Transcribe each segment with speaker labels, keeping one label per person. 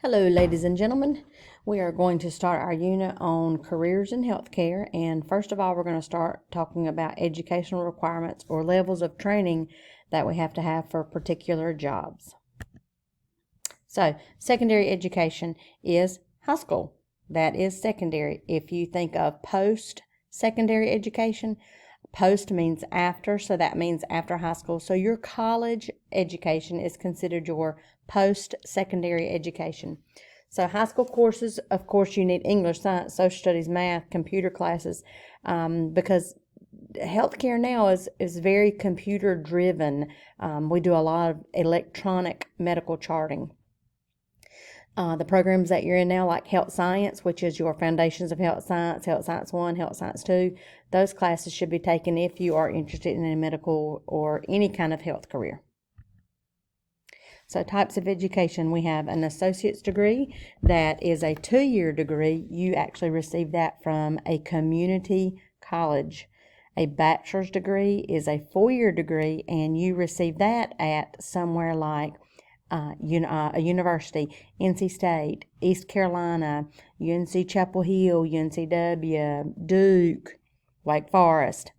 Speaker 1: Hello, ladies and gentlemen. We are going to start our unit on careers in healthcare. And first of all, we're going to start talking about educational requirements or levels of training that we have to have for particular jobs. So, secondary education is high school. That is secondary. If you think of post-secondary education, post means after, so that means after high school. So your college education is considered your post-secondary education. So high school courses, of course, you need English, science, social studies, math, computer classes, because healthcare now is very computer driven. We do a lot of electronic medical charting. The programs that you're in now, like Health Science, which is your Foundations of Health Science 1, Health Science 2, those classes should be taken if you are interested in a medical or any kind of health career. So types of education, we have an associate's degree that is a 2-year degree. You actually receive that from a community college. A bachelor's degree is a 4-year degree, and you receive that at somewhere like a university, NC State, East Carolina, UNC Chapel Hill, UNCW, Duke, Wake Forest.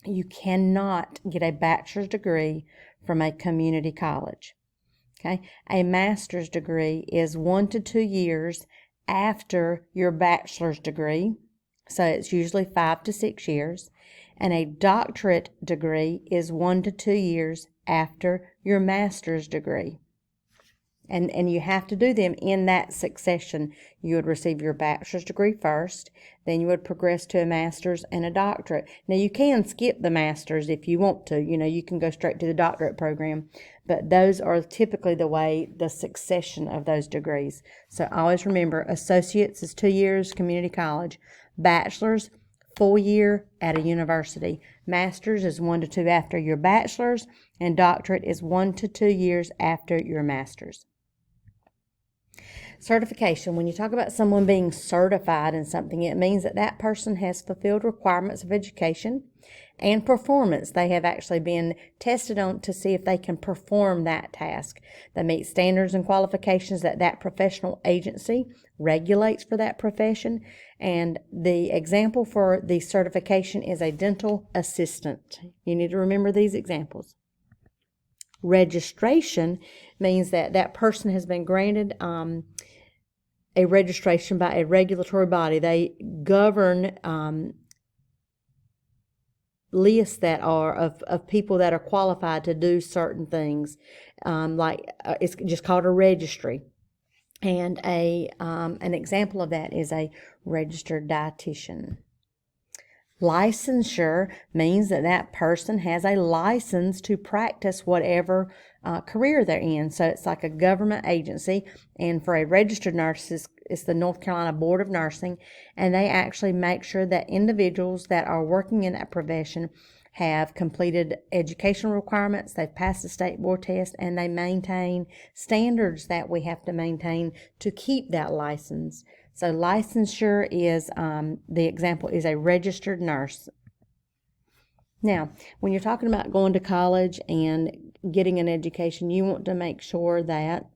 Speaker 1: You cannot get a bachelor's degree from a community college. Okay, a master's degree is 1 to 2 years after your bachelor's degree, so it's usually 5 to 6 years, and a doctorate degree is 1 to 2 years after your master's degree. And you have to do them in that succession. You would receive your bachelor's degree first, then you would progress to a master's and a doctorate. Now, you can skip the master's if you want to. You can go straight to the doctorate program, but those are typically the succession of those degrees. So always remember, associates is 2 years, community college. Bachelor's, 4-year at a university. Master's is 1 to 2 after your bachelor's, and doctorate is 1 to 2 years after your master's. Certification. When you talk about someone being certified in something, it means that that person has fulfilled requirements of education and performance. They have actually been tested on to see if they can perform that task. They meet standards and qualifications that professional agency regulates for that profession. And the example for the certification is a dental assistant. You need to remember these examples. Registration means that that person has been granted a registration by a regulatory body. They govern lists that are of people that are qualified to do certain things. It's just called a registry. And an example of that is a registered dietitian. Licensure means that that person has a license to practice whatever career they're in. So it's like a government agency, and for a registered nurse, it's the North Carolina Board of Nursing, and they actually make sure that individuals that are working in that profession have completed educational requirements, they've passed the state board test, and they maintain standards that we have to maintain to keep that license. So licensure is, the example is a registered nurse. Now, when you're talking about going to college and getting an education, you want to make sure that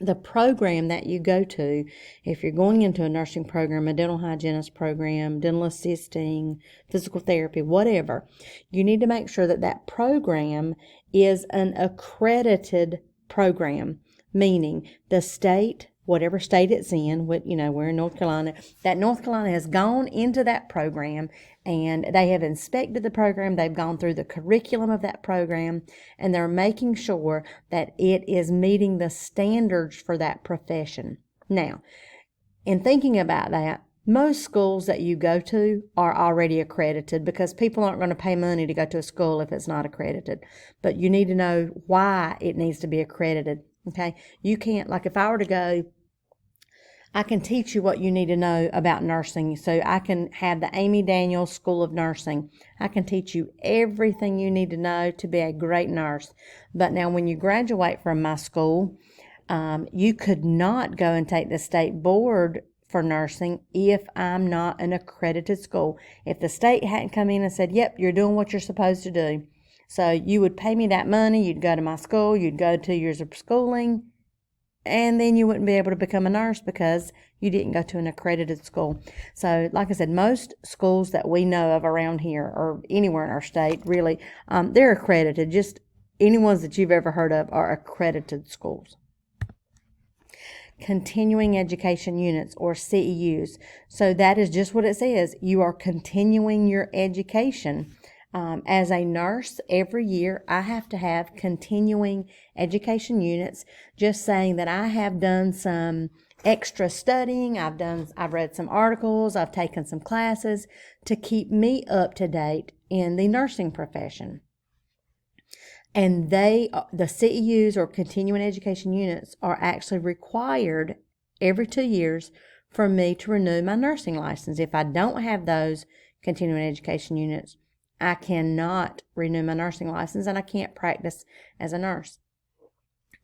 Speaker 1: the program that you go to, if you're going into a nursing program, a dental hygienist program, dental assisting, physical therapy, whatever, you need to make sure that that program is an accredited program, meaning the state, whatever state it's in, we're in North Carolina, that North Carolina has gone into that program and they have inspected the program, they've gone through the curriculum of that program, and they're making sure that it is meeting the standards for that profession. Now, in thinking about that, most schools that you go to are already accredited because people aren't going to pay money to go to a school if it's not accredited. But you need to know why it needs to be accredited. Okay? You can't, like if I were to go, I can teach you what you need to know about nursing. So I can have the Amy Daniels School of Nursing. I can teach you everything you need to know to be a great nurse. But now when you graduate from my school, you could not go and take the state board for nursing if I'm not an accredited school. If the state hadn't come in and said, yep, you're doing what you're supposed to do. So you would pay me that money, you'd go to my school, you'd go 2 years of schooling, and then you wouldn't be able to become a nurse because you didn't go to an accredited school. So, like I said, most schools that we know of around here or anywhere in our state, really, they're accredited. Just any ones that you've ever heard of are accredited schools. Continuing education units, or CEUs. So that is just what it says. You are continuing your education. As a nurse, every year I have to have continuing education units, just saying that I have done some extra studying, I've read some articles, I've taken some classes to keep me up to date in the nursing profession. And the CEUs, or continuing education units, are actually required every 2 years for me to renew my nursing license. If I don't have those continuing education units, I cannot renew my nursing license and I can't practice as a nurse.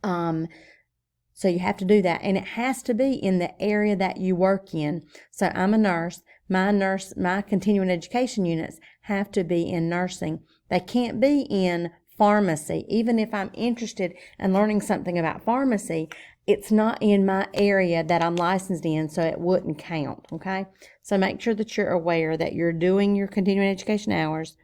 Speaker 1: So you have to do that, and it has to be in the area that you work in. So I'm a nurse. My continuing education units have to be in nursing. They can't be in pharmacy. Even if I'm interested in learning something about pharmacy, it's not in my area that I'm licensed in, so it wouldn't count, okay? So make sure that you're aware that you're doing your continuing education hours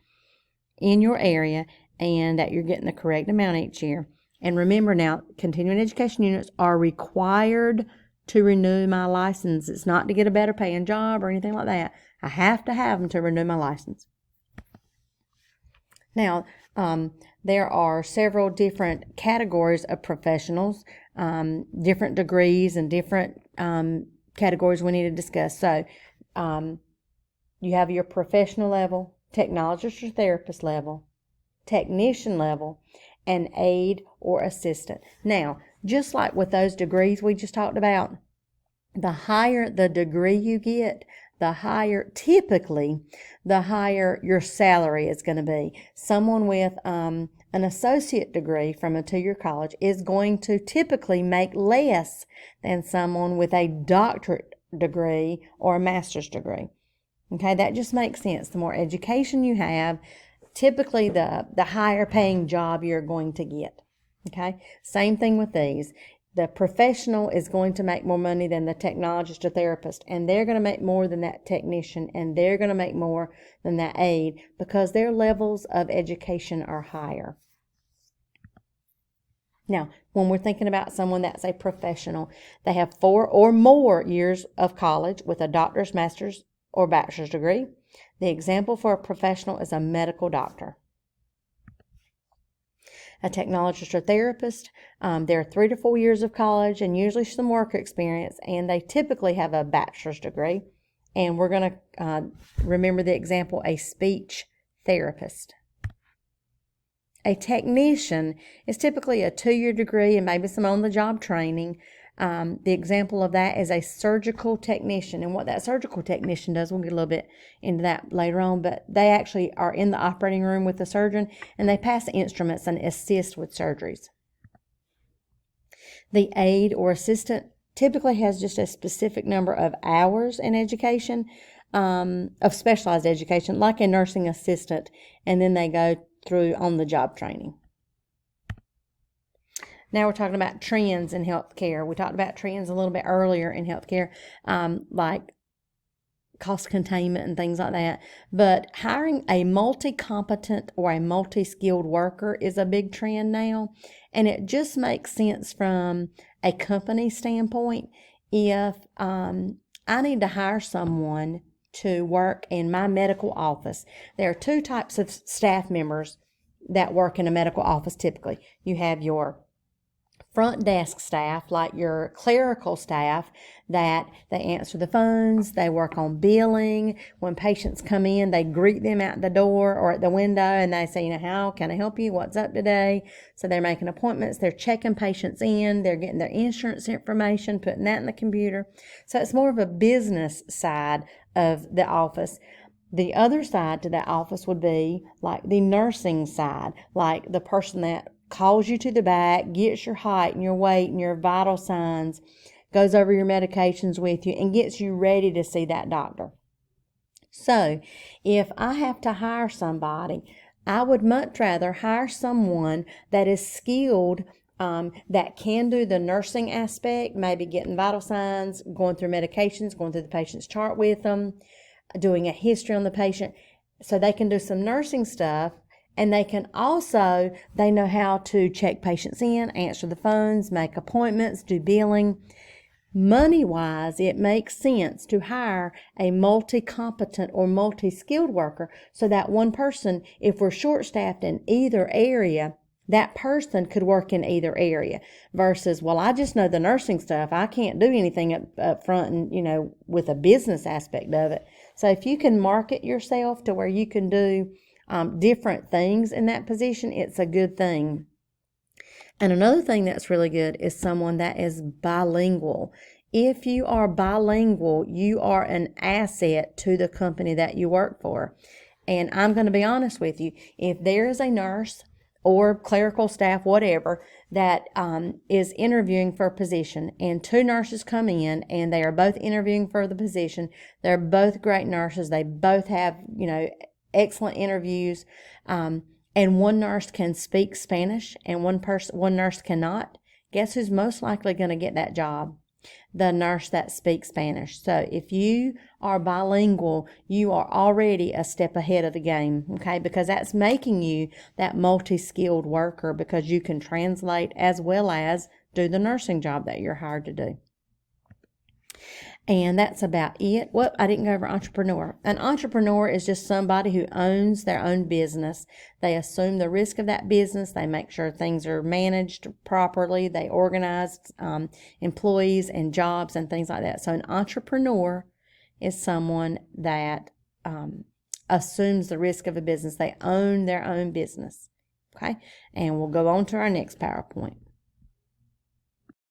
Speaker 1: in your area and that you're getting the correct amount each year. And remember now, continuing education units are required to renew my license. It's not to get a better paying job or anything like that. I have to have them to renew my license. Now, there are several different categories of professionals, different degrees and different categories we need to discuss. So, you have your professional level, technologist or therapist level, technician level, and aide or assistant. Now, just like with those degrees we just talked about, the higher the degree you get, typically, the higher your salary is going to be. Someone with an associate degree from a 2-year college is going to typically make less than someone with a doctorate degree or a master's degree. Okay, that just makes sense. The more education you have, typically the higher paying job you're going to get. Okay, same thing with these. The professional is going to make more money than the technologist or therapist, and they're going to make more than that technician, and they're going to make more than that aide because their levels of education are higher. Now, when we're thinking about someone that's a professional, they have 4 or more years of college with a doctor's, master's, or bachelor's degree. The example for a professional is a medical doctor. A technologist or therapist, they're 3 to 4 years of college and usually some work experience, and they typically have a bachelor's degree. And we're going to remember the example, a speech therapist. A technician is typically a 2-year degree and maybe some on-the-job training. The example of that is a surgical technician, and what that surgical technician does, we'll get a little bit into that later on, but they actually are in the operating room with the surgeon, and they pass the instruments and assist with surgeries. The aide or assistant typically has just a specific number of hours in education, of specialized education, like a nursing assistant, and then they go through on-the-job training. Now we're talking about trends in healthcare. We talked about trends a little bit earlier in healthcare, like cost containment and things like that. But hiring a multi-competent or a multi-skilled worker is a big trend now. And it just makes sense from a company standpoint. If I need to hire someone to work in my medical office, there are 2 types of staff members that work in a medical office typically. You have your front desk staff, like your clerical staff, that they answer the phones, they work on billing. When patients come in, they greet them at the door or at the window, and they say, how can I help you? What's up today? So they're making appointments, they're checking patients in, they're getting their insurance information, putting that in the computer. So it's more of a business side of the office. The other side to that office would be like the nursing side, like the person that calls you to the back, gets your height and your weight and your vital signs, goes over your medications with you, and gets you ready to see that doctor. So if I have to hire somebody, I would much rather hire someone that is skilled that can do the nursing aspect, maybe getting vital signs, going through medications, going through the patient's chart with them, doing a history on the patient. So they can do some nursing stuff, and they can also, they know how to check patients in, answer the phones, make appointments, do billing. Money-wise, it makes sense to hire a multi-competent or multi-skilled worker so that one person, if we're short-staffed in either area, that person could work in either area versus, well, I just know the nursing stuff. I can't do anything up front and, with a business aspect of it. So if you can market yourself to where you can do different things in that position, it's a good thing. And another thing that's really good is someone that is bilingual. If you are bilingual, you are an asset to the company that you work for. And I'm going to be honest with you, if there is a nurse or clerical staff, whatever, that is interviewing for a position, and two nurses come in and they are both interviewing for the position, they're both great nurses, they both have, excellent interviews, and one nurse can speak Spanish and one nurse cannot, guess who's most likely going to get that job? The nurse that speaks Spanish. So if you are bilingual, you are already a step ahead of the game, okay? Because that's making you that multi-skilled worker because you can translate as well as do the nursing job that you're hired to do. And that's about it. Well, I didn't go over entrepreneur. An entrepreneur is just somebody who owns their own business. They assume the risk of that business. They make sure things are managed properly. They organize employees and jobs and things like that. So an entrepreneur is someone that assumes the risk of a business. They own their own business. Okay? And we'll go on to our next PowerPoint.